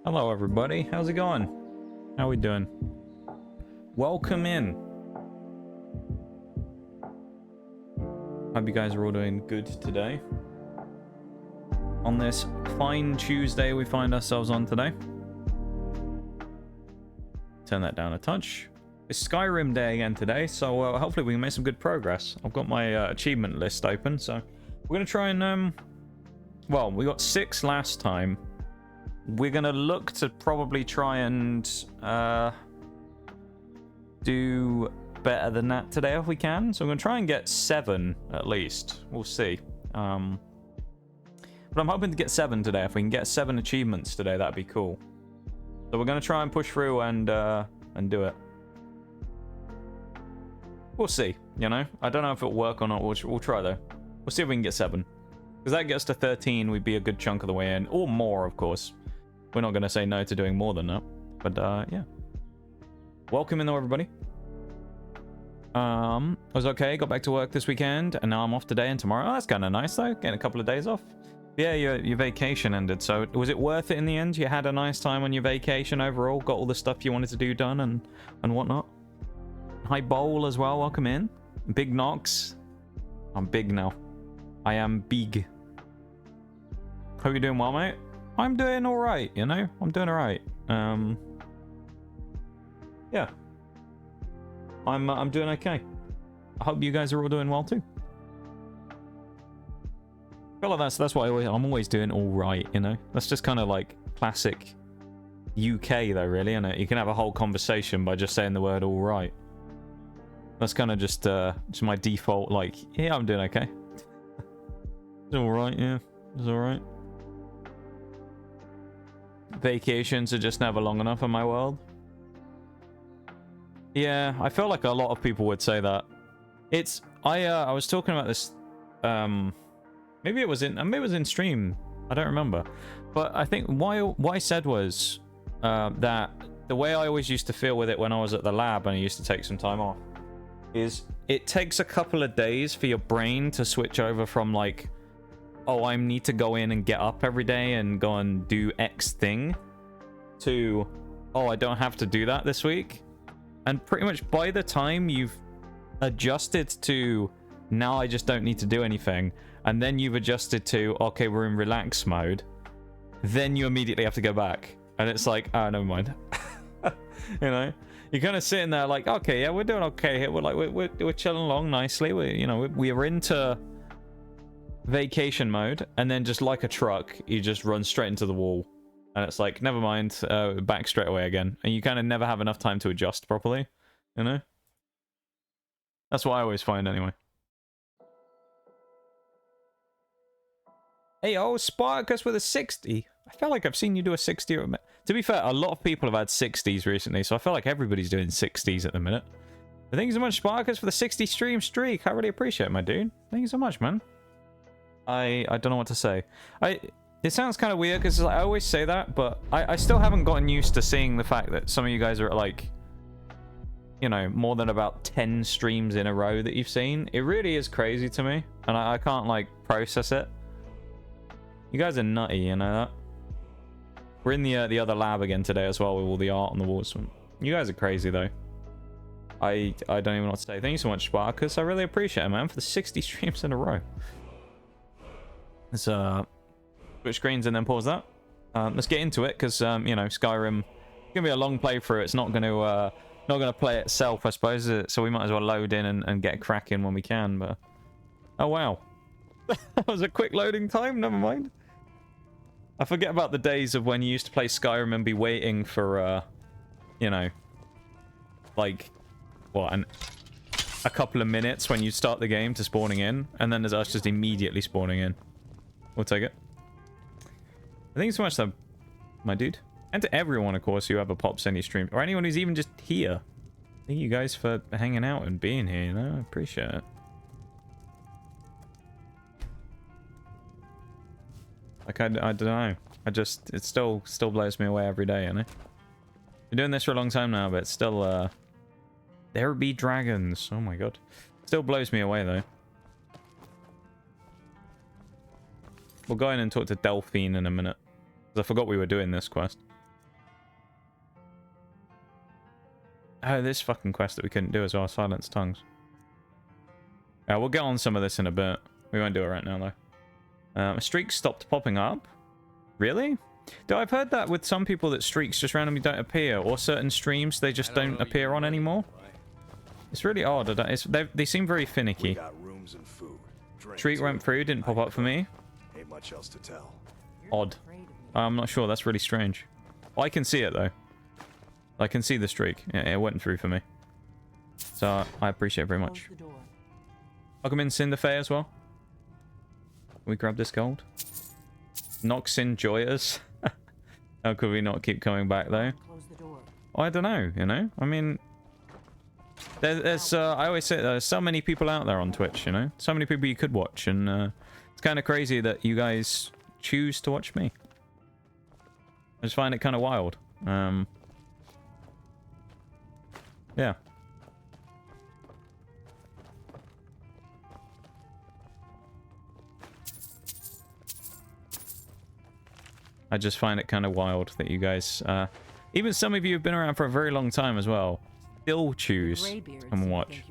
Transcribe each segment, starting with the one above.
Hello everybody, how's it going? How we doing? Welcome in. Hope you guys are all doing good today. On this fine Tuesday we find ourselves on today. Turn that down a touch. It's Skyrim day again today, so hopefully we can make some good progress. I've got my achievement list open, so we're going to try and... well, we got 6 last time. We're going to look to probably try and do better than that today if we can. So we're going to try and get 7 at least. We'll see. But I'm hoping to get 7 today. If we can get 7 achievements today, that'd be cool. So we're going to try and push through and do it. We'll see, you know. I don't know if it'll work or not. We'll try though. We'll see if we can get 7. Because that gets to 13, we'd be a good chunk of the way in. Or more, of course. We're not going to say no to doing more than that. But, yeah. Welcome in though, everybody. I was okay, got back to work this weekend, and now I'm off today and tomorrow. Oh, that's kind of nice, though. Getting a couple of days off. Yeah, your vacation ended, so was it worth it in the end? You had a nice time on your vacation overall? Got all the stuff you wanted to do done and whatnot? Hi, Bowl, as well. Welcome in. Big Knox. I'm big now. I am big. Hope you're doing well, mate. I'm doing alright, you know? I'm doing alright. Yeah. I'm doing okay. I hope you guys are all doing well too. I feel like that's what I'm always doing alright, you know? That's just kind of like classic UK though, really, isn't it? You can have a whole conversation by just saying the word alright. That's kind of just my default, like, yeah, I'm doing okay. It's alright, yeah. It's alright. Vacations are just never long enough in my world. Yeah, I feel like a lot of people would say that. It's I was talking about this maybe it was in stream. I don't remember. But I think what I said was that the way I always used to feel with it when I was at the lab and I used to take some time off is it takes a couple of days for your brain to switch over from like, oh, I need to go in and get up every day and go and do X thing, to, oh, I don't have to do that this week. And pretty much by the time you've adjusted to, now I just don't need to do anything, and then you've adjusted to, okay, we're in relax mode, then you immediately have to go back. And it's like, oh, never mind. You know? You're kind of sitting there like, okay, yeah, we're doing okay here. We're like, we're chilling along nicely. We're into vacation mode, and then just like a truck, you just run straight into the wall. And it's like, never mind, back straight away again. And you kind of never have enough time to adjust properly, you know? That's what I always find anyway. Hey, oh, Spartacus with a 60. I feel like I've seen you do a 60 or a minute. To be fair, a lot of people have had 60s recently, so I feel like everybody's doing 60s at the minute. But thank you so much, Spartacus, for the 60 stream streak. I really appreciate it, my dude. Thank you so much, man. I don't know what to say. It sounds kind of weird because I always say that, but I still haven't gotten used to seeing the fact that some of you guys are at like, you know, more than about 10 streams in a row that you've seen. It really is crazy to me, and I can't like process it. You guys are nutty, you know that? We're in the other lab again today as well with all the art on the walls. You guys are crazy though. I don't even know what to say. Thank you so much, Sparkus. I really appreciate it, man, for the 60 streams in a row. Let's switch screens and then pause that. Let's get into it because you know, Skyrim, it's gonna be a long playthrough. It's not gonna play itself, I suppose. So we might as well load in and get cracking when we can. But oh wow, that was a quick loading time. Never mind. I forget about the days of when you used to play Skyrim and be waiting for you know, like what, a couple of minutes when you start the game to spawning in, and then there's us just immediately spawning in. We'll take it. Thank you so much, though, my dude. And to everyone, of course, who ever pops any stream, or anyone who's even just here. Thank you guys for hanging out and being here, you know? I appreciate it. Like, I don't know. It still blows me away every day, you know? Been doing this for a long time now, but it's still, there be dragons. Oh my god. Still blows me away, though. We'll go in and talk to Delphine in a minute. Because I forgot we were doing this quest. Oh, this fucking quest that we couldn't do as well. Silence tongues. Yeah, we'll get on some of this in a bit. We won't do it right now, though. A streak stopped popping up? Really? Though I've heard that with some people that streaks just randomly don't appear, or certain streams they just don't appear on anymore. It's really odd. They seem very finicky. Streak went through, didn't pop up for me. Ain't much else to tell. Odd. I'm not sure. That's really strange. I can see it, though. I can see the streak. Yeah, it went through for me. So I appreciate it very much. Welcome in Cinderfay as well. We grab this gold. Noxin Joyers. How could we not keep coming back, though? I don't know, you know? I mean... There's I always say there's so many people out there on Twitch, you know? So many people you could watch, and it's kind of crazy that you guys choose to watch me. I just find it kind of wild. Yeah. I just find it kind of wild that you guys, even some of you have been around for a very long time as well, still choose and watch.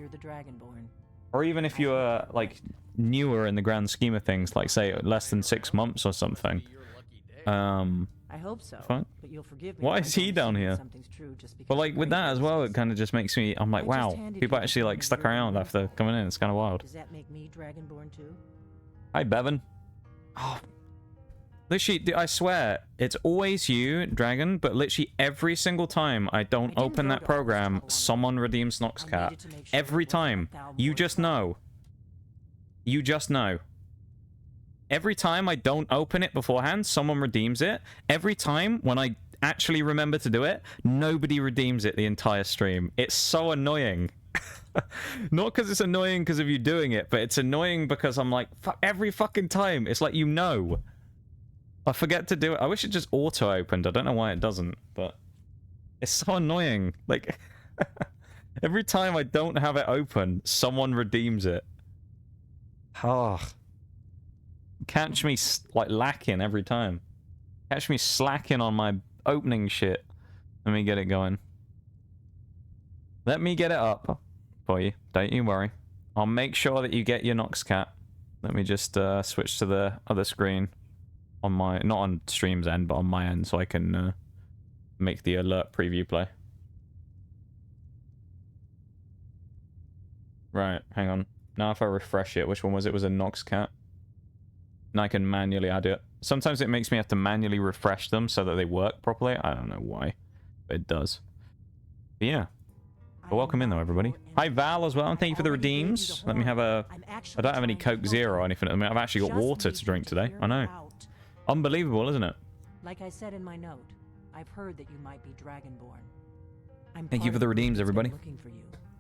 Or even if you're like newer in the grand scheme of things, like say less than 6 months or something. I hope so. Fine. But you'll forgive me. Why is he down here? But like with that as well, it kind of just makes me. I'm like, wow, people actually like stuck around after coming in. It's kind of wild. Does that make me Dragonborn too? Hi, Bevan. Oh, literally, I swear, it's always you, Dragon. But literally every single time I don't open that program, someone redeems Noxcat. Every time, you just know. You just know. Every time I don't open it beforehand, someone redeems it. Every time when I actually remember to do it, nobody redeems it the entire stream. It's so annoying. Not because it's annoying because of you doing it, but it's annoying because I'm like, every fucking time. It's like, you know. I forget to do it. I wish it just auto-opened. I don't know why it doesn't, but it's so annoying. Like, every time I don't have it open, someone redeems it. Oh. Catch me like lacking every time. Catch me slacking on my opening shit. Let me get it going. Let me get it up for you. Don't you worry. I'll make sure that you get your Noxcat. Let me just switch to the other screen. On my, not on stream's end, but on my end, so I can make the alert preview play. Right, hang on. Now if I refresh it, which one was it? Was a Noxcat? And I can manually add it. Sometimes it makes me have to manually refresh them so that they work properly. I don't know why, but it does. But yeah. Well, welcome in though, everybody. Hi Val as well, and thank you for the redeems. Let me have a... I don't have any Coke Zero or anything. I mean, I've actually got water to drink today. I know. Unbelievable, isn't it? Like I said in my note, I've heard that you might be Dragonborn. Thank you for the redeems, everybody.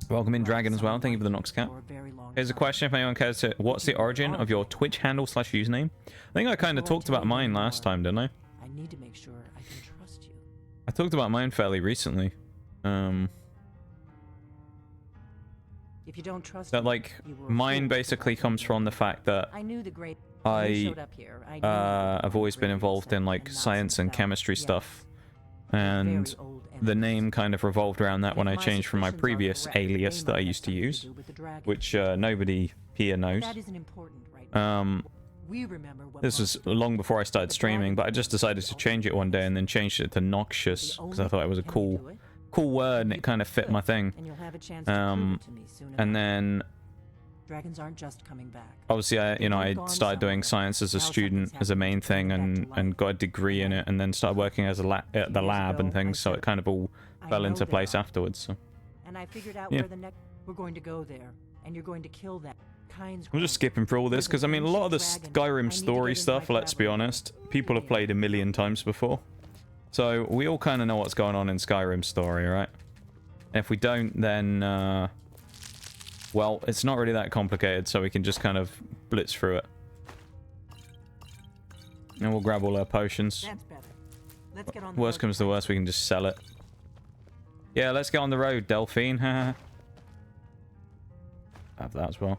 Welcome in, Dragon, as well. Thank you for the Noxcat. Here's a question if anyone cares to... What's the origin of your Twitch handle / username? I think I kind of talked about mine last time, didn't I? I need to make sure I can trust you. I talked about mine fairly recently. If you don't trust that, like, mine basically comes from the fact that I have always been involved in, like, science and chemistry stuff. And the name kind of revolved around that when I changed from my previous alias that I used to use, which nobody here knows. This was long before I started streaming, but I just decided to change it one day and then changed it to Noxious because I thought it was a cool word and it kind of fit my thing. And then Dragons aren't just coming back. Obviously, I started doing science as a student as a main thing and got a degree in it, and then started working as at the lab and things, so it kind of all fell into place afterwards. So. And I figured out where the next we're going to go there, and you're going to kill that. I'm just skipping through all this because I mean a lot of the Skyrim story stuff, let's be honest, people have played a million times before. So we all kind of know what's going on in Skyrim story, right? And if we don't, then well, it's not really that complicated, so we can just kind of blitz through it. And we'll grab all our potions. That's better. Let's get on Worst comes to worst, we can just sell it. Yeah, let's get on the road, Delphine. Have that as well.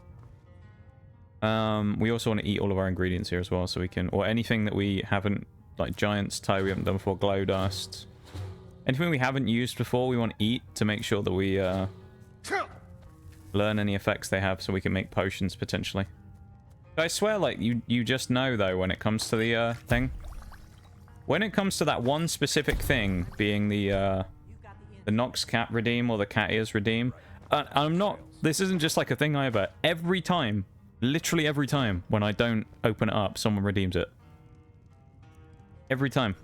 We also want to eat all of our ingredients here as well, so we can... Or anything that we haven't... Like Giant's Toe we haven't done before, Glow Dust. Anything we haven't used before, we want to eat to make sure that we learn any effects they have so we can make potions potentially. I swear, like, you just know, though, when it comes to the thing. When it comes to that one specific thing, being the Nox Cat redeem or the Cat Ears redeem, I'm not... This isn't just like a thing either. Every time, literally every time, when I don't open it up, someone redeems it. Every time.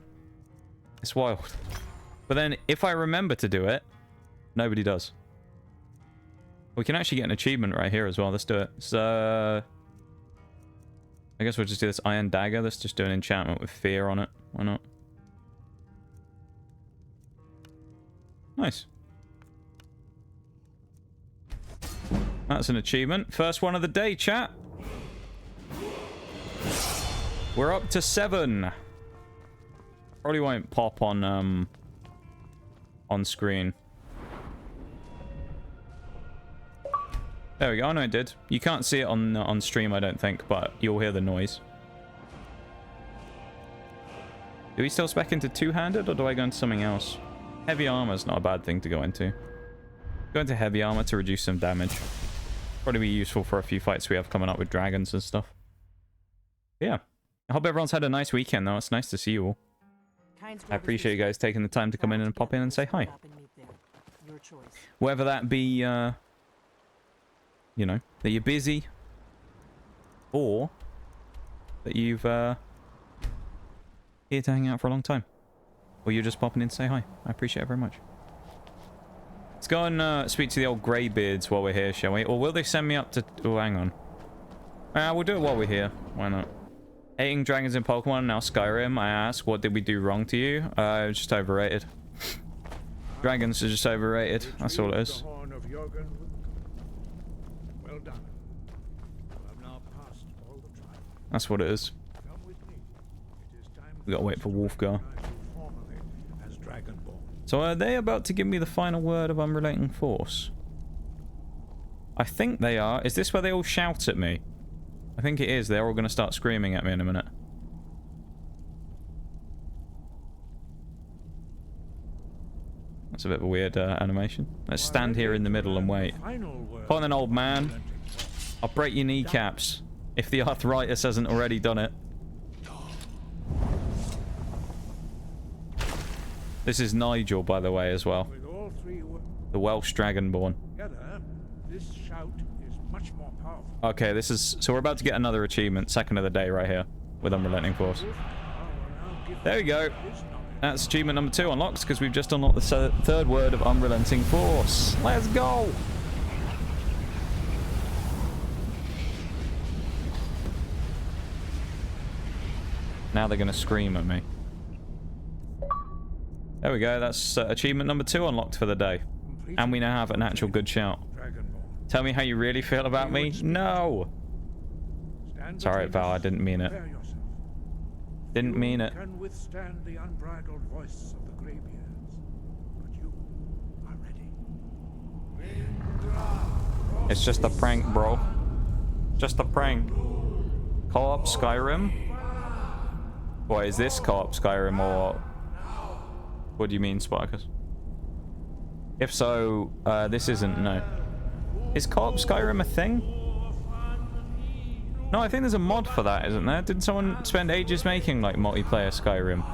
It's wild. But then, if I remember to do it, nobody does. We can actually get an achievement right here as well. Let's do it. So... I guess we'll just do this Iron Dagger. Let's just do an enchantment with fear on it. Why not? Nice. That's an achievement. First one of the day, chat. We're up to 7. Probably won't pop on screen. There we go. Oh, no, it did. You can't see it on stream, I don't think, but you'll hear the noise. Do we still spec into two-handed, or do I go into something else? Heavy armor's not a bad thing to go into. Go into heavy armor to reduce some damage. Probably be useful for a few fights we have coming up with dragons and stuff. Yeah. I hope everyone's had a nice weekend, though. It's nice to see you all. I appreciate you guys taking the time to come in and pop in and say hi. Whether that be... you know, that you're busy, or that you've here to hang out for a long time, or you're just popping in to say hi. I appreciate it very much. Let's go and speak to the old greybeards while we're here, shall we? Or will they send me up to... Oh, hang on. We'll do it while we're here. Why not? Hating dragons in Pokemon and now Skyrim. I ask, what did we do wrong to you? Just overrated. Dragons are just overrated. That's all it is. That's what it is. We gotta wait for Wolfgar. So are they about to give me the final word of unrelenting force? I think they are. Is this where they all shout at me? I think it is. They're all gonna start screaming at me in a minute. That's a bit of a weird animation. Let's stand here in the middle and wait. Come on then, old man. I'll break your kneecaps. If the arthritis hasn't already done it. This is Nigel, by the way, as well. The Welsh Dragonborn. Okay, this is... So we're about to get another achievement. Second of the day right here. With Unrelenting Force. There we go. That's achievement number 2 unlocked, because we've just unlocked the third word of Unrelenting Force. Let's go! Now they're going to scream at me. There we go. That's achievement number 2 unlocked for the day. And we now have an actual good shout. Tell me how you really feel about me? No! It's alright, Val. I didn't mean it. Didn't mean it. It's just a prank, bro. Just a prank. Co-op Skyrim? What, is this co-op Skyrim, or... What do you mean, Sparkus? If so, this isn't, no. Is co-op Skyrim a thing? No, I think there's a mod for that, isn't there? Didn't someone spend ages making, like, multiplayer Skyrim?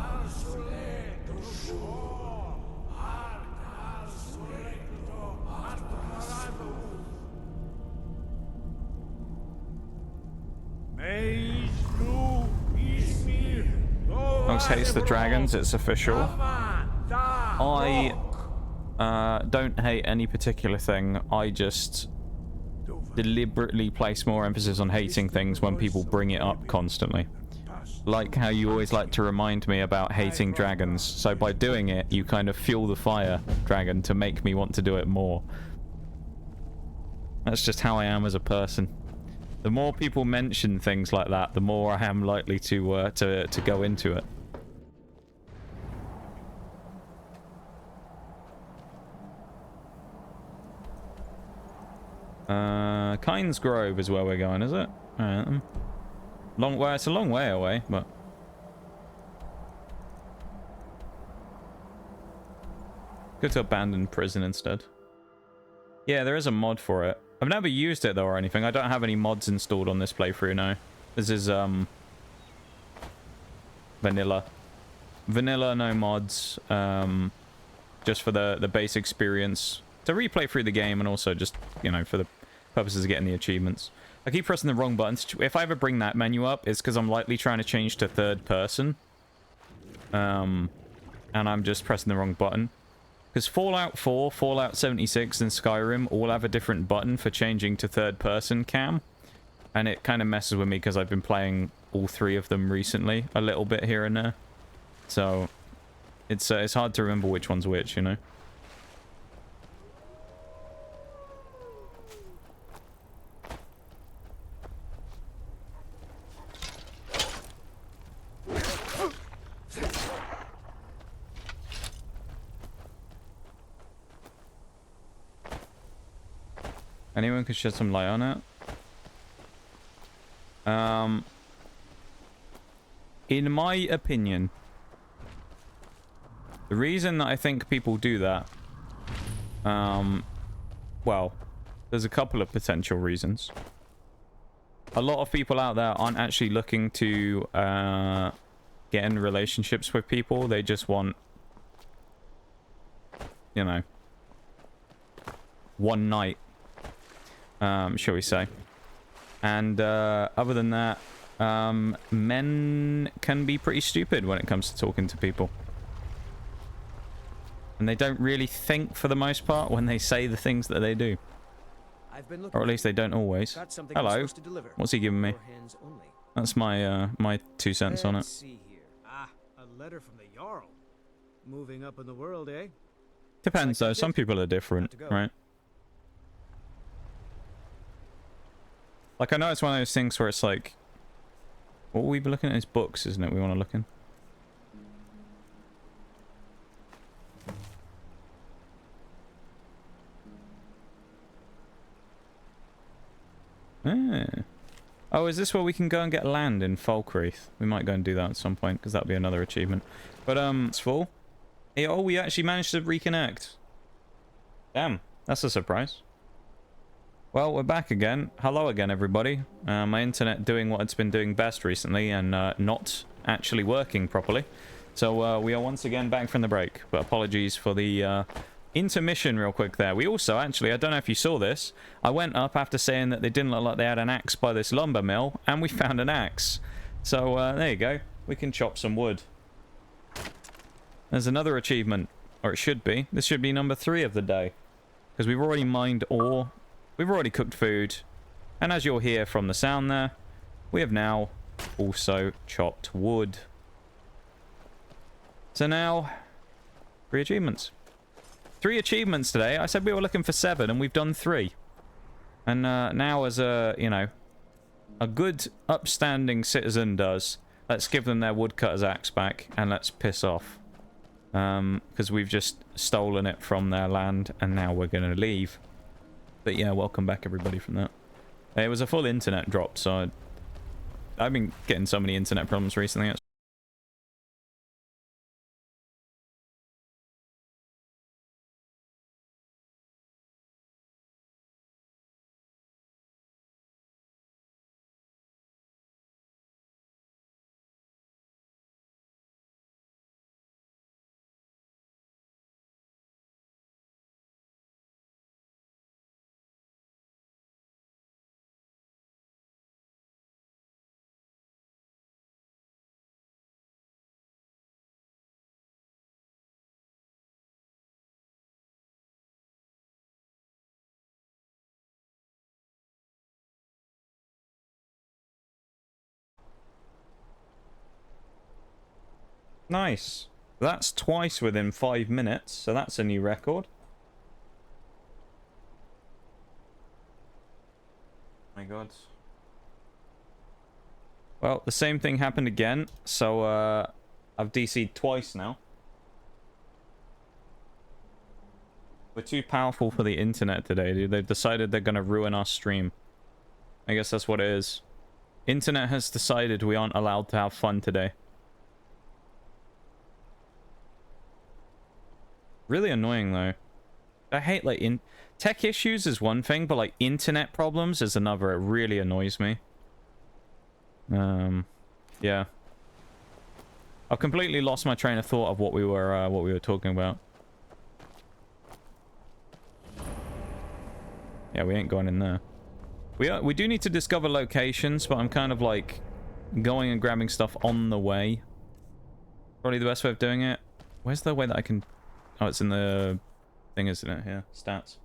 Dogs hates the dragons, it's official. I don't hate any particular thing. I just deliberately place more emphasis on hating things when people bring it up constantly. Like how you always like to remind me about hating dragons. So by doing it, you kind of fuel the fire, dragon, to make me want to do it more. That's just how I am as a person. The more people mention things like that, the more I am likely to go into it. Kynes Grove is where we're going, is it? Alright. Well, it's a long way away, but... Go to abandoned prison instead. Yeah, there is a mod for it. I've never used it though or anything. I don't have any mods installed on this playthrough now. This is vanilla. Vanilla, no mods. Just for the base experience to replay through the game, and also just, you know, for the purposes of getting the achievements. I keep pressing the wrong buttons. If I ever bring that menu up, it's because I'm likely trying to change to third person. And I'm just pressing the wrong button. Because Fallout 4, Fallout 76, and Skyrim all have a different button for changing to third person cam. And it kind of messes with me because I've been playing all three of them recently, a little bit here and there. So it's hard to remember which one's which, you know. Anyone could shed some light on it? In my opinion, the reason that I think people do that, well, there's a couple of potential reasons. A lot of people out there aren't actually looking to get in relationships with people. They just want, you know, one night, shall we say. And other than that, men can be pretty stupid when it comes to talking to people. And they don't really think for the most part when they say the things that they do. Or at least they don't always. Hello. What's he giving me? That's my my 2 cents on it. Ah, a letter from the Jarl. Moving up in the world, eh? Depends though. Some people are different, right? Like, I know it's one of those things where it's like, what will we be looking at is books, isn't it? We want to look in. Ah. Oh, is this where we can go and get land in Falkreath? We might go and do that at some point, because that'll be another achievement. But, it's full. Hey, oh, we actually managed to reconnect. Damn, that's a surprise. Well, we're back again. Hello again, everybody. My internet doing what it's been doing best recently, and not actually working properly. So, we are once again back from the break. But apologies for the intermission real quick there. We also, actually, I don't know if you saw this, I went up after saying that they didn't look like they had an axe by this lumber mill, and we found an axe. So, there you go. We can chop some wood. There's another achievement, or it should be. This should be number 3 of the day. Because we've already mined ore, we've already cooked food, and as you'll hear from the sound there, we have now also chopped wood. So now, 3 achievements. 3 achievements today. I said we were looking for 7, and we've done 3. And now, as a, you know, a good, upstanding citizen does, let's give them their woodcutter's axe back, and let's piss off. Because we've just stolen it from their land, and now we're going to leave. But yeah, welcome back, everybody, from that. It was a full internet drop, so I've been getting so many internet problems recently. Nice. That's twice within 5 minutes, so that's a new record. My god. Well, the same thing happened again, so I've DC'd twice now. We're too powerful for the internet today, dude. They've decided they're gonna ruin our stream. I guess that's what it is. Internet has decided we aren't allowed to have fun today. Really annoying, though. I hate, like, tech issues is one thing, but, like, internet problems is another. It really annoys me. Yeah. I've completely lost my train of thought of what we were talking about. Yeah, we ain't going in there. We do need to discover locations, but I'm kind of like going and grabbing stuff on the way. Probably the best way of doing it. Where's the way that I can... Oh, it's in the thing, isn't it? Here, stats.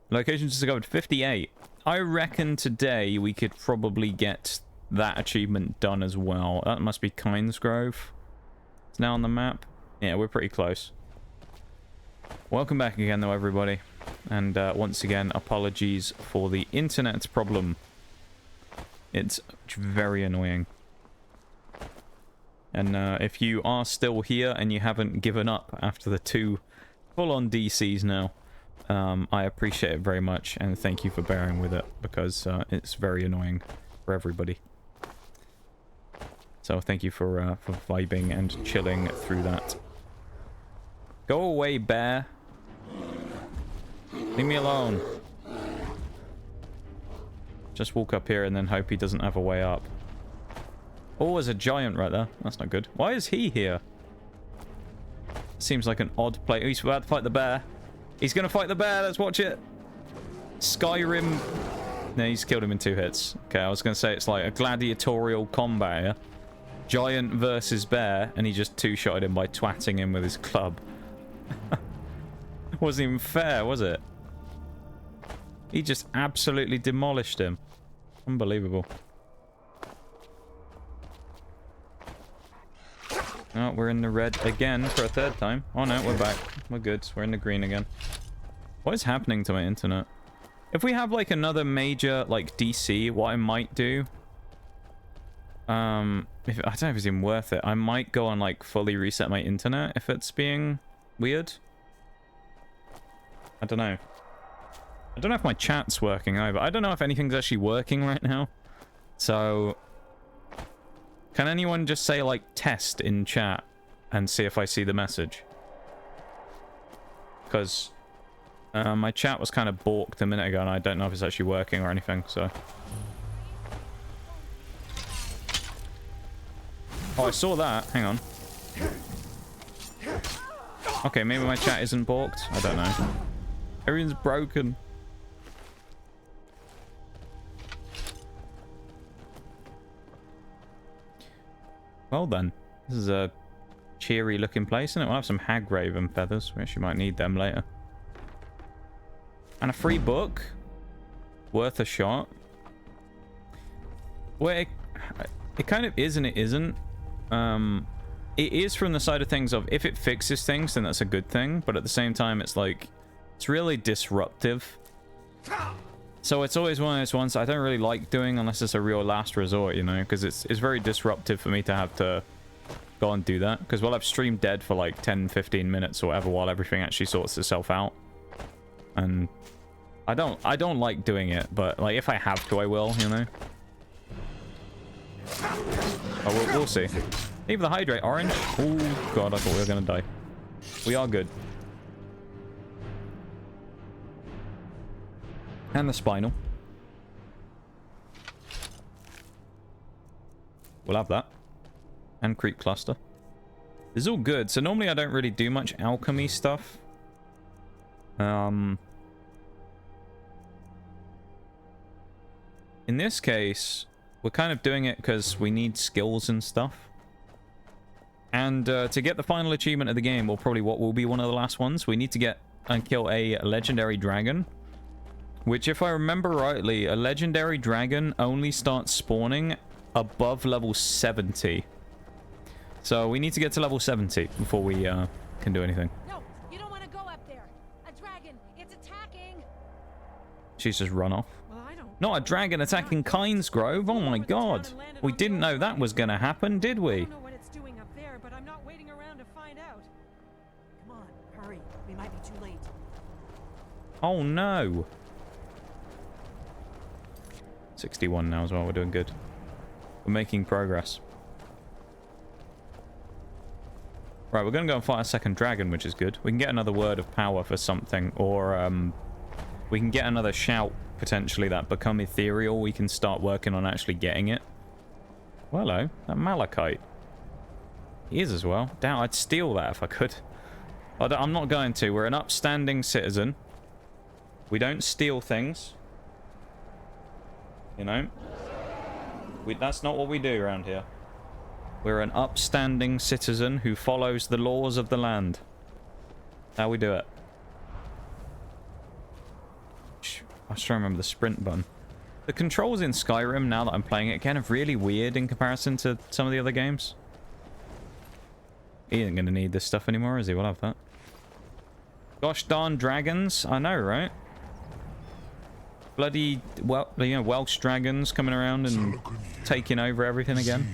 Locations discovered 58. I reckon today we could probably get that achievement done as well. That must be Kinesgrove. It's now on the map. Yeah, we're pretty close. Welcome back again, though, everybody. And once again, apologies for the internet problem. It's very annoying. And if you are still here and you haven't given up after the 2 full-on DCs now, I appreciate it very much, and thank you for bearing with it, because it's very annoying for everybody. So thank you for vibing and chilling through that. Go away, bear. Leave me alone. Just walk up here and then hope he doesn't have a way up. Oh, there's a giant right there. That's not good. Why is he here? Seems like an odd place. Oh, he's about to fight the bear. He's gonna fight the bear. Let's watch it. Skyrim. No, he's killed him in 2 hits. Okay, I was gonna say it's like a gladiatorial combat here. Giant versus bear, and he just 2-shotted him by twatting him with his club. Wasn't even fair, was it? He just absolutely demolished him. Unbelievable. Oh, we're in the red again for a 3rd time. Oh no, we're back. We're good. We're in the green again. What is happening to my internet? If we have like another major like DC, what I might do... I don't know if it's even worth it. I might go and like fully reset my internet if it's being weird. I don't know. I don't know if my chat's working either. I don't know if anything's actually working right now. So... Can anyone just say, like, test in chat and see if I see the message? Because my chat was kind of balked a minute ago and I don't know if it's actually working or anything, so... Oh, I saw that. Hang on. Okay, maybe my chat isn't balked. I don't know. Everything's broken. Well then, this is a cheery looking place, and it will have some hag raven feathers. We actually might need them later. And a free book. Worth a shot. Well, it kind of is and it isn't. It is from the side of things of if it fixes things, then that's a good thing. But at the same time, it's like, it's really disruptive. So it's always one of those ones I don't really like doing unless it's a real last resort, you know, because it's very disruptive for me to have to go and do that. Because while I've streamed dead for like 10-15 minutes or whatever while everything actually sorts itself out. And I don't like doing it, but like if I have to, I will, you know. Oh, we'll see. Leave the hydrate orange. Oh god, I thought we were gonna die. We are good. And the spinal. We'll have that. And creep cluster. This is all good. So normally I don't really do much alchemy stuff. In this case, we're kind of doing it because we need skills and stuff. And to get the final achievement of the game, or probably what will be one of the last ones, we need to get and kill a legendary dragon. Which, if I remember rightly, a legendary dragon only starts spawning above level 70. So we need to get to level 70 before we can do anything. No, you don't want to go up there. A dragon, it's attacking. She's just run off. Well, I don't. Not a dragon attacking Kinesgrove. Oh my god. We didn't know that was going to happen, did I we? don't know what it's doing up there, but I'm not waiting around to find out. Come on, hurry. We might be too late. Oh no. 61 now as well. We're doing good. We're making progress. Right, we're going to go and fight a second dragon, which is good. We can get another word of power for something, or we can get another shout, potentially, that become ethereal. We can start working on actually getting it. Well, hello, that malachite. He is as well. Doubt I'd steal that if I could. I'm not going to. We're an upstanding citizen. We don't steal things. You know? That's not what we do around here. We're an upstanding citizen who follows the laws of the land. How we do it. I was trying to remember the sprint button. The controls in Skyrim, now that I'm playing it again, are really weird in comparison to some of the other games. He isn't going to need this stuff anymore, is he? We'll have that. Gosh darn dragons. I know, right? Bloody, well, you know, Welsh dragons coming around and taking over everything again.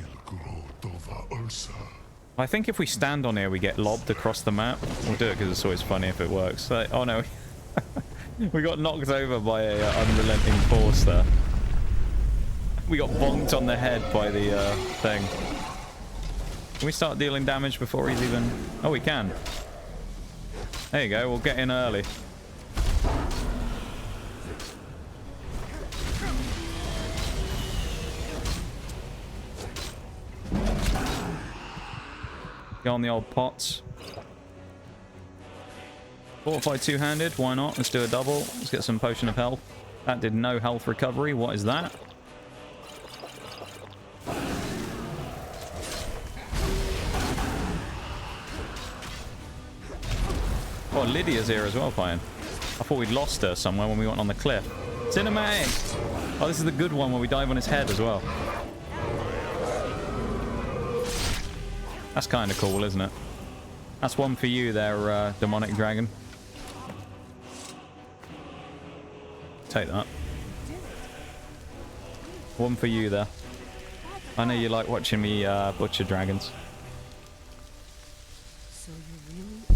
I think if we stand on here, we get lobbed across the map. We'll do it because it's always funny if it works. Like, oh no. We got knocked over by a unrelenting force there. We got bonked on the head by the thing. Can we start dealing damage before he's even... Oh, we can. There you go. We'll get in early. Go on the old pots. Fortified two-handed. Why not? Let's do a double. Let's get some potion of health. That did no health recovery. What is that? Oh, Lydia's here as well, fine. I thought we'd lost her somewhere when we went on the cliff. Cinematic! Oh, this is the good one where we dive on his head as well. That's kind of cool, isn't it? That's one for you there, demonic dragon. Take that. One for you there. I know you like watching me butcher dragons. So you really are.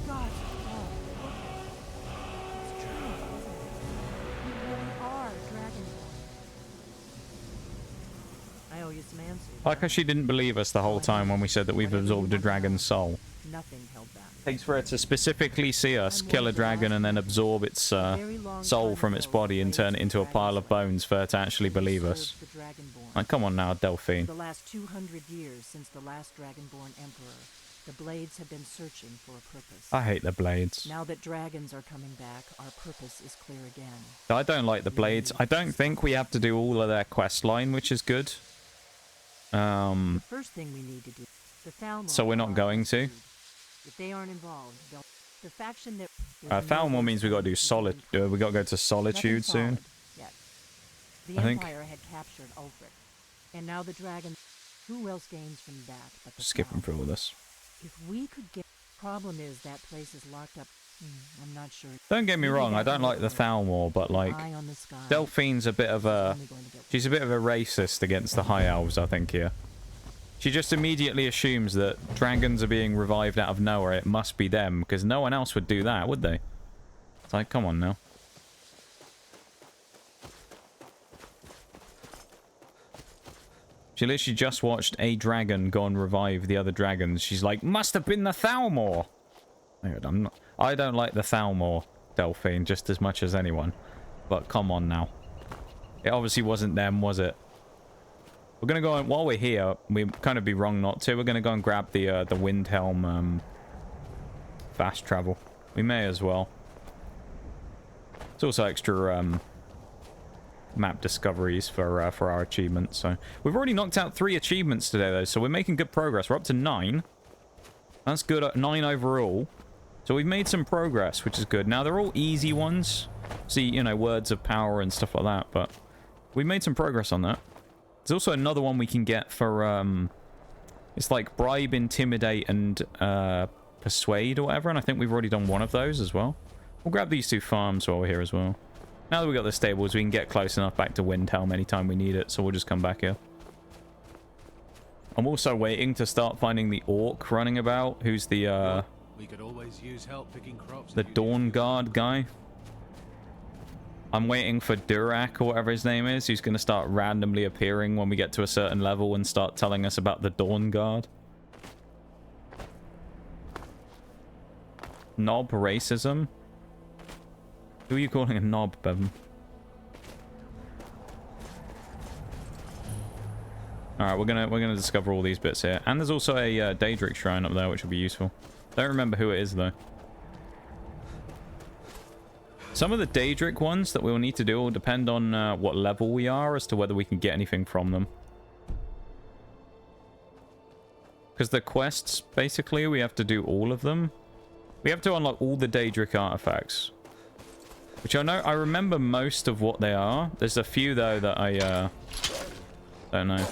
God, it's true, isn't it? You really are Dragonborn. I owe you some answers. Like how she didn't believe us the whole time when we said that we've absorbed a dragon's soul. Nothing held back. Takes for her to specifically see us kill a dragon and then absorb its soul from its body and turn it into a pile of bones for her to actually believe us. Like, come on now, Delphine. The last 200 years since the last Dragonborn Emperor, the Blades have been searching for a purpose. I hate the Blades. Now that dragons are coming back, our purpose is clear again. I don't like the Blades. I don't think we have to do all of their quest line, which is good. The first thing we need to do. The Thalmor So we're not going to? If they aren't involved, they'll... The faction that... Thalmor means we got to do solid. We got to go to Solitude soon. Yet. The I think. Empire had captured Ulfric, and now the dragon. Who else gains from that but the Skipping Thalmor? through all this. If we could get... Problem is that place is locked up. I'm not sure. Don't get me wrong. I don't like the Thalmor, but like Eye on the sky. Delphine's a bit of a. Only going to get... She's a bit of a racist against the High Elves, I think, here. She just immediately assumes that dragons are being revived out of nowhere. It must be them, because no one else would do that, would they? It's like, come on now. She literally just watched a dragon go and revive the other dragons. She's like, must have been the Thalmor. I don't like the Thalmor, Delphine, just as much as anyone. But come on now. It obviously wasn't them, was it? We're going to go, while we're here, we'd kind of be wrong not to. We're going to go and grab the Windhelm fast travel. We may as well. It's also extra map discoveries for our achievements. So we've already knocked out 3 achievements today, though, so we're making good progress. We're up to 9. That's good, 9 overall. So we've made some progress, which is good. Now, they're all easy ones. See, you know, words of power and stuff like that, but we made some progress on that. There's also another one we can get for, it's like bribe, intimidate, and persuade or whatever, and I think we've already done one of those as well. We'll grab these 2 farms while we're here as well. Now that we've got the stables, we can get close enough back to Windhelm anytime we need it, so we'll just come back here. I'm also waiting to start finding the orc running about, who's the We could always use help picking crops. The Dawn Guard guy. I'm waiting for Durak or whatever his name is, who's going to start randomly appearing when we get to a certain level and start telling us about the Dawn Guard. Knob racism? Who are you calling a knob, Bevan? Alright, we're gonna discover all these bits here. And there's also a Daedric shrine up there, which will be useful. Don't remember who it is, though. Some of the Daedric ones that we'll need to do will depend on what level we are as to whether we can get anything from them. Because the quests, basically, we have to do all of them. We have to unlock all the Daedric artifacts. Which I remember most of what they are. There's a few, though, that I don't know.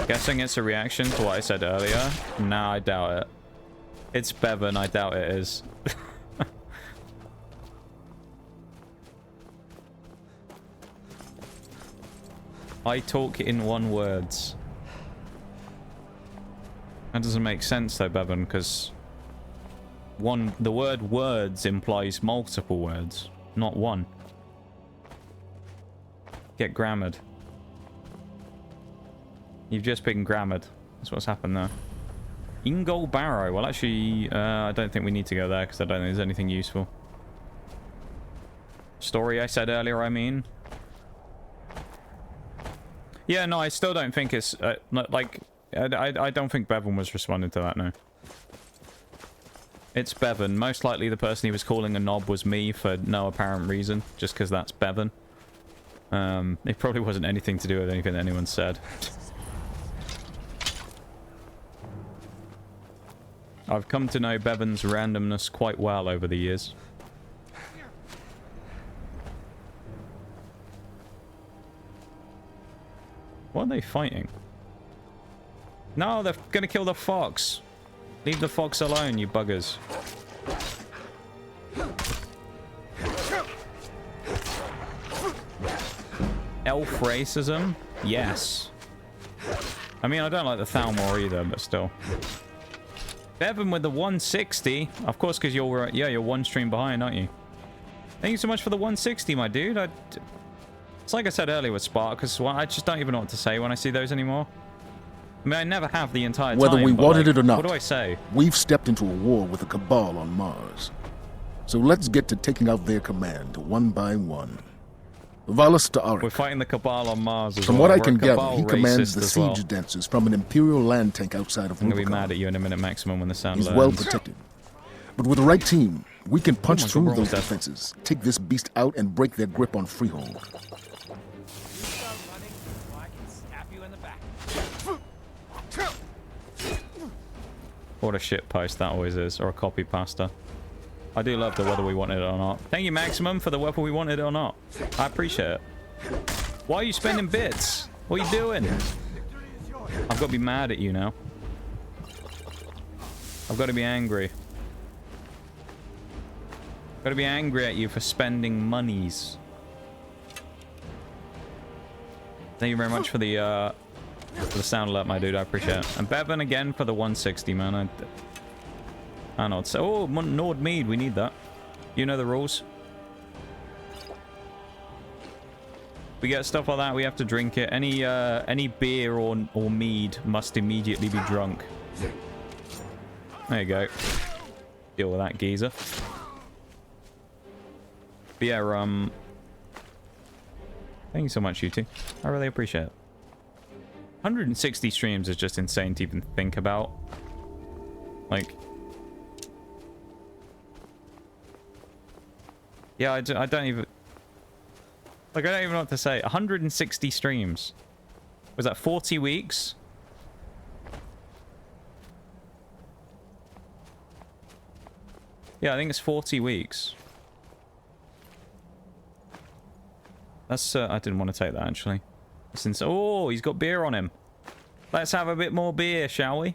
Guessing it's a reaction to what I said earlier? Nah, I doubt it. It's Bevan, I doubt it is. I talk in one words. That doesn't make sense though, Bevan, because the word words implies multiple words, not one. Get grammared. You've just been grammared. That's what's happened there. Ingol Barrow. Well, actually, I don't think we need to go there because I don't think there's anything useful. Story I said earlier, I mean. Yeah, no, I still don't think it's... like, I don't think Bevan was responding to that, no. It's Bevan. Most likely the person he was calling a knob was me for no apparent reason, just because that's Bevan. It probably wasn't anything to do with anything anyone said. I've come to know Bevan's randomness quite well over the years. What are they fighting? No, they're gonna kill the fox. Leave the fox alone, you buggers. Elf racism? Yes. I mean, I don't like the Thalmor either, but still. Bevan with the 160. Of course, because you're one stream behind, aren't you? Thank you so much for the 160, my dude. It's like I said earlier with Spartacus. Well, I just don't even know what to say when I see those anymore. I mean, I never have the entire time. Whether we wanted it or not, what do I say? We've stepped into a war with the Cabal on Mars. So let's get to taking out their command one by one. Valus Ta'arik. We're fighting the Cabal on Mars as From well. what I We're can a gather, Cabal he commands the racist as siege well. dancers from an Imperial land tank outside of I'm Rubicon. gonna be mad at you in a minute maximum when the sound He's learns. well protected. But with the right team, we can punch my God, through we're those almost dead. defenses, take this beast out, and break their grip on Freehold. What a shit post that always is, or a copy pasta. I do love the whether we wanted it or not. Thank you, Maximum, for the whether we wanted it or not. I appreciate it. Why are you spending bits? What are you doing? I've got to be mad at you now. I've got to be angry. I've got to be angry at you for spending monies. Thank you very much for the sound alert, my dude. I appreciate it. And Bevan again for the 160, man. I don't know what to say. Oh, Nord mead. We need that. You know the rules. We get stuff like that, we have to drink it. Any beer or mead must immediately be drunk. There you go. Deal with that, geezer. But yeah, thank you so much, you two. I really appreciate it. 160 streams is just insane to even think about. Like... Yeah, I don't even... Like, I don't even know what to say. 160 streams. Was that 40 weeks? Yeah, I think it's 40 weeks. That's, I didn't want to take that, actually. Since, oh, he's got beer on him. Let's have a bit more beer, shall we?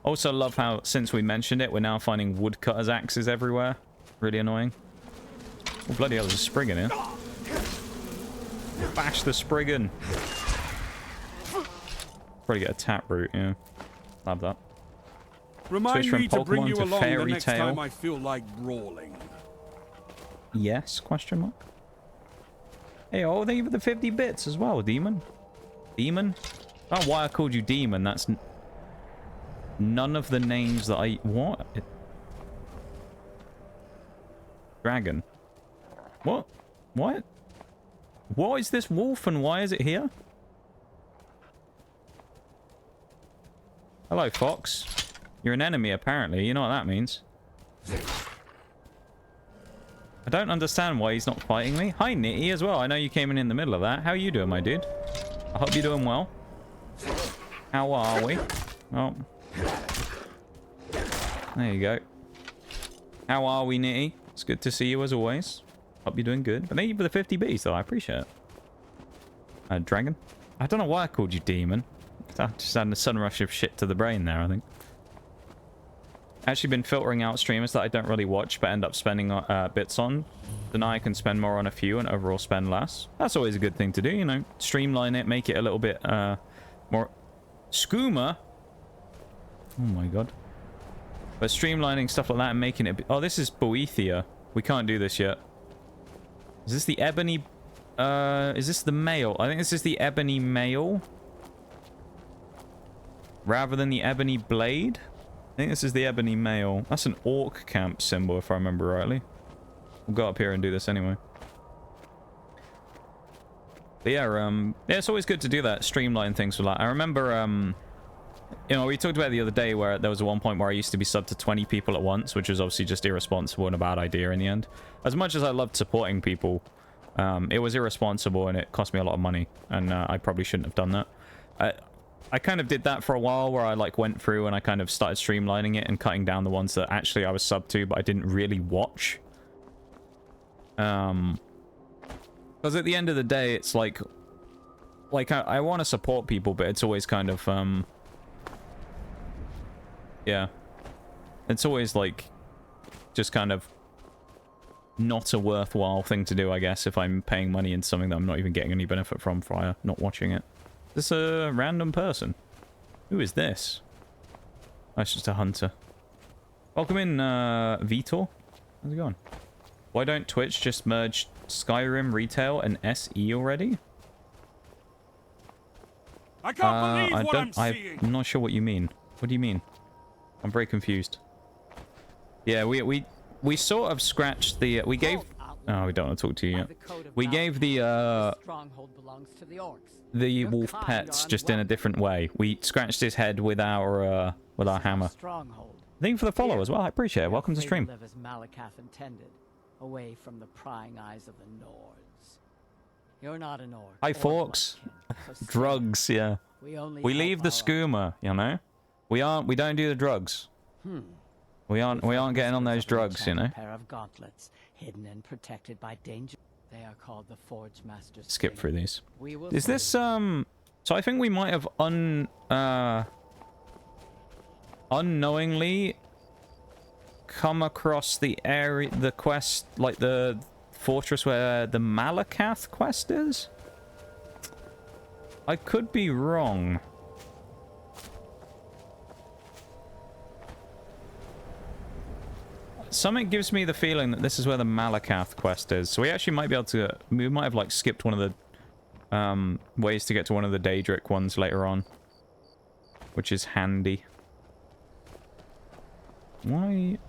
Also love how, since we mentioned it, we're now finding woodcutter's axes everywhere. Really annoying. Oh, bloody hell, there's a sprig in here. Bash the Spriggan. Probably get a taproot, yeah. Love that. Remind from me to bring Pokemon you to along the Fairy next Tail. time I feel like brawling. Yes? Question mark. Hey, oh, thank you for the 50 bits as well, Demon. Demon? I don't know why I called you Demon. That's none of the names that I... What? Dragon. What? What? What is this wolf and why is it here? Hello, Fox. You're an enemy, apparently. You know what that means. I don't understand why he's not fighting me. Hi, Nitty, as well. I know you came in the middle of that. How are you doing, my dude? I hope you're doing well. How are we? Oh. There you go. How are we, Nitty? It's good to see you, as always. Hope you're doing good. But thank you for the 50 Bs, though. I appreciate it. Dragon? I don't know why I called you Demon. I just had a sudden rush of shit to the brain there, I think. Actually been filtering out streamers that I don't really watch but end up spending bits on. So now I can spend more on a few and overall spend less. That's always a good thing to do, you know. Streamline it, make it a little bit more... Skooma? Oh my god. But streamlining stuff like that and making it... Oh, this is Boethia. We can't do this yet. Is this the ebony... is this the male? I think this is the ebony male. Rather than the ebony blade. I think this is the ebony male. That's an orc camp symbol, if I remember rightly. We'll go up here and do this anyway. But yeah, yeah, it's always good to do that. Streamline things for that. I remember, you know, we talked about it the other day where there was one point where I used to be subbed to 20 people at once, which was obviously just irresponsible and a bad idea in the end. As much as I loved supporting people, it was irresponsible and it cost me a lot of money. And I probably shouldn't have done that. I kind of did that for a while where I like went through and I kind of started streamlining it and cutting down the ones that actually I was subbed to but I didn't really watch. Because at the end of the day it's like I want to support people but it's always kind of yeah, it's always like just kind of not a worthwhile thing to do, I guess, if I'm paying money into something that I'm not even getting any benefit from via not watching it. Is this a random person? Who is this? That's just a hunter. Welcome in, Vitor. How's it going? Why don't Twitch just merge Skyrim Retail and SE already? I can't believe what I'm seeing. I'm not sure what you mean. What do you mean? I'm very confused. Yeah, we sort of scratched the... we gave... Oh, we don't want to talk to you yet. We gave the, stronghold belongs to the orcs. The wolf pets just in a different way. We scratched his head with our hammer. Stronghold. Thank you for the follow as well. I appreciate it. Welcome to stream. Live as Malakath intended, away from the prying eyes of the Nords. You're not an orc. Hi, Forks. Drugs, yeah. We leave the skooma, you know. We don't do the drugs. We aren't getting on those drugs, you know. Pair of gauntlets, hidden and protected by danger. They are called the Forge Masters. Skip through these. Is this so I think we might have unknowingly come across the area, the quest, like the fortress where the Malakath quest is? I could be wrong. Something gives me the feeling that this is where the Malakath quest is. So we actually might be able to... We might have, like, skipped one of the ways to get to one of the Daedric ones later on. Which is handy. Why...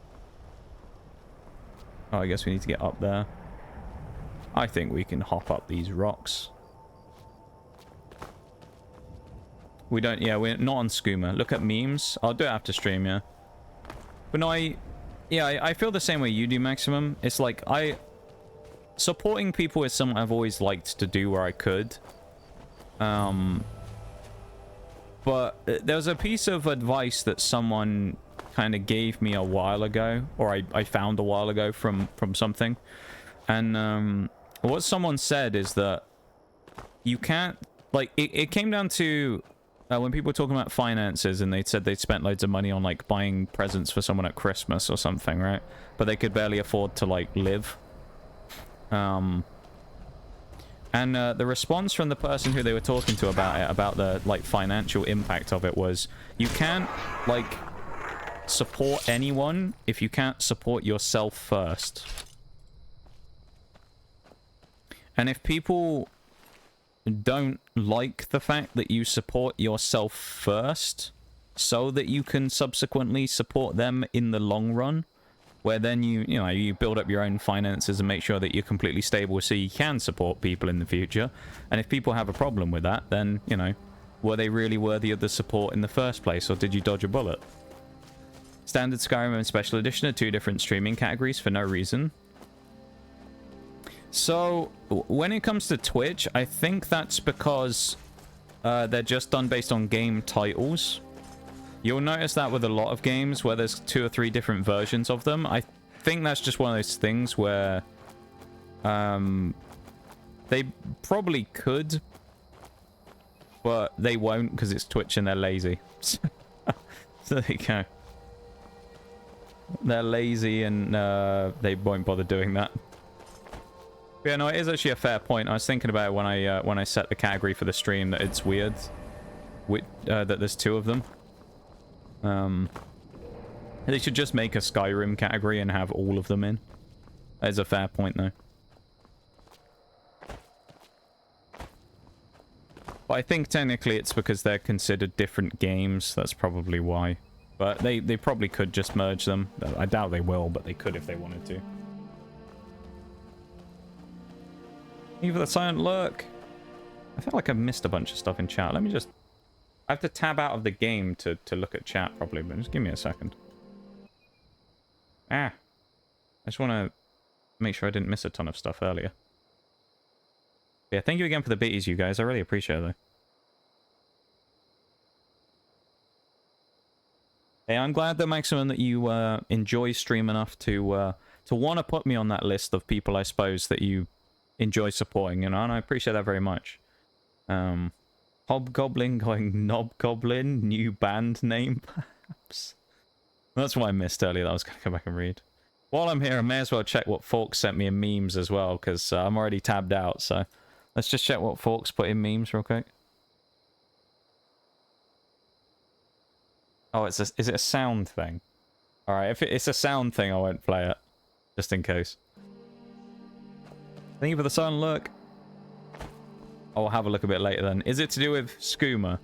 Oh, I guess we need to get up there. I think we can hop up these rocks. We don't... Yeah, we're not on Skooma. Look at memes. I'll do it after stream, yeah. But no, yeah, I feel the same way you do, Maximum. It's like, supporting people is something I've always liked to do where I could. But there was a piece of advice that someone kind of gave me a while ago, or I found a while ago from something. And what someone said is that you can't, like, it came down to... when people were talking about finances and they said they'd spent loads of money on like buying presents for someone at Christmas or something, right? But they could barely afford to like live. And the response from the person who they were talking to about it, about the like financial impact of it, was you can't like support anyone if you can't support yourself first. And if people don't like the fact that you support yourself first so that you can subsequently support them in the long run, where then you build up your own finances and make sure that you're completely stable so you can support people in the future. And if people have a problem with that, then, you know, were they really worthy of the support in the first place, or did you dodge a bullet? Standard, Skyrim, and Special Edition are 2 different streaming categories for no reason. So, when it comes to Twitch, I think that's because they're just done based on game titles. You'll notice that with a lot of games where there's 2 or 3 different versions of them. I think that's just one of those things where they probably could, but they won't because it's Twitch and they're lazy. So there you go. They're lazy and they won't bother doing that. But yeah, no, it is actually a fair point. I was thinking about it when I set the category for the stream, that it's weird that there's 2 of them. They should just make a Skyrim category and have all of them in. That is a fair point, though. But I think technically it's because they're considered different games. That's probably why. But they probably could just merge them. I doubt they will, but they could if they wanted to. Even the silent lurk. I feel like I've missed a bunch of stuff in chat. Let me just... I have to tab out of the game to look at chat properly, but just give me a second. I just want to make sure I didn't miss a ton of stuff earlier. Yeah, thank you again for the biddies, you guys. I really appreciate it. Hey, I'm glad that Maximum that you enjoy stream enough to want to put me on that list of people, I suppose, that you enjoy supporting, you know, and I appreciate that very much. Hobgoblin going Knobgoblin, new band name, perhaps. That's what I missed earlier that I was going to go back and read. While I'm here, I may as well check what Forks sent me in memes as well, because I'm already tabbed out, so let's just check what Forks put in memes real quick. Oh, is it a sound thing? Alright, if it's a sound thing, I won't play it. Just in case. Thank you for the silent look. I'll have a look a bit later then. Is it to do with skooma?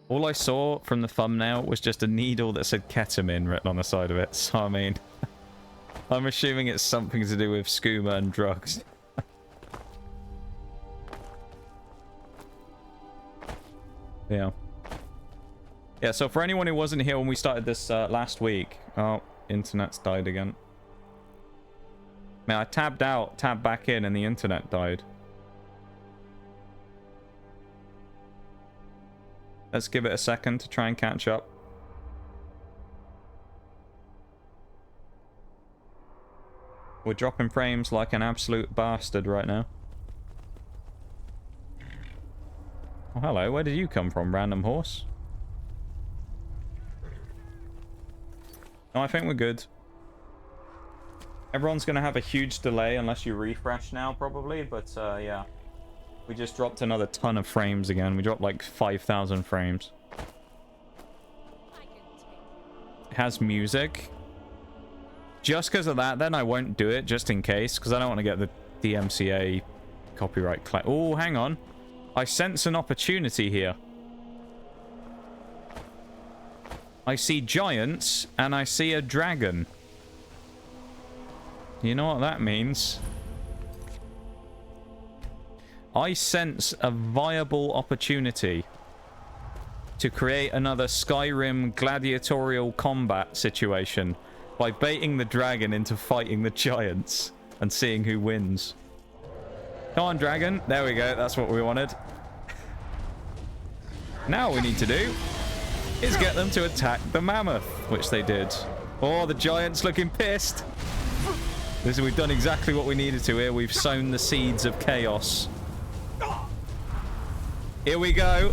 All I saw from the thumbnail was just a needle that said ketamine written on the side of it. So, I mean, I'm assuming it's something to do with skooma and drugs. Yeah. Yeah, so for anyone who wasn't here when we started this last week... Oh, internet's died again. Man, I tabbed out, tabbed back in, and the internet died. Let's give it a second to try and catch up. We're dropping frames like an absolute bastard right now. Oh, hello. Where did you come from, random horse? No, I think we're good. Everyone's going to have a huge delay unless you refresh now, probably. But, yeah. We just dropped another ton of frames again. We dropped like 5,000 frames. It has music. Just because of that, then I won't do it, just in case. Because I don't want to get the DMCA copyright claim. Oh, hang on. I sense an opportunity here. I see giants, and I see a dragon. You know what that means? I sense a viable opportunity to create another Skyrim gladiatorial combat situation by baiting the dragon into fighting the giants and seeing who wins. Come on, dragon. There we go. That's what we wanted. Now all we need to do is get them to attack the mammoth, which they did. Oh, the giant's looking pissed. We've done exactly what we needed to here. We've sown the seeds of chaos. Here we go.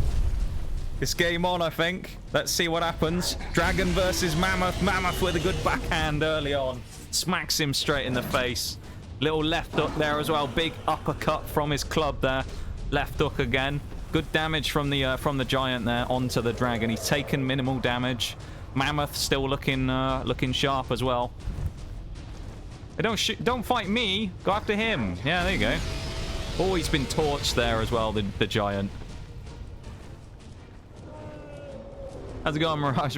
It's game on, I think. Let's see what happens. Dragon versus Mammoth. Mammoth with a good backhand early on. Smacks him straight in the face. Little left hook there as well. Big uppercut from his club there. Left hook again. Good damage from the giant there onto the dragon. He's taken minimal damage. Mammoth still looking looking sharp as well. Hey, don't fight me. Go after him. Yeah, there you go. Oh, he's been torched there as well, the giant. How's it going, Mirage?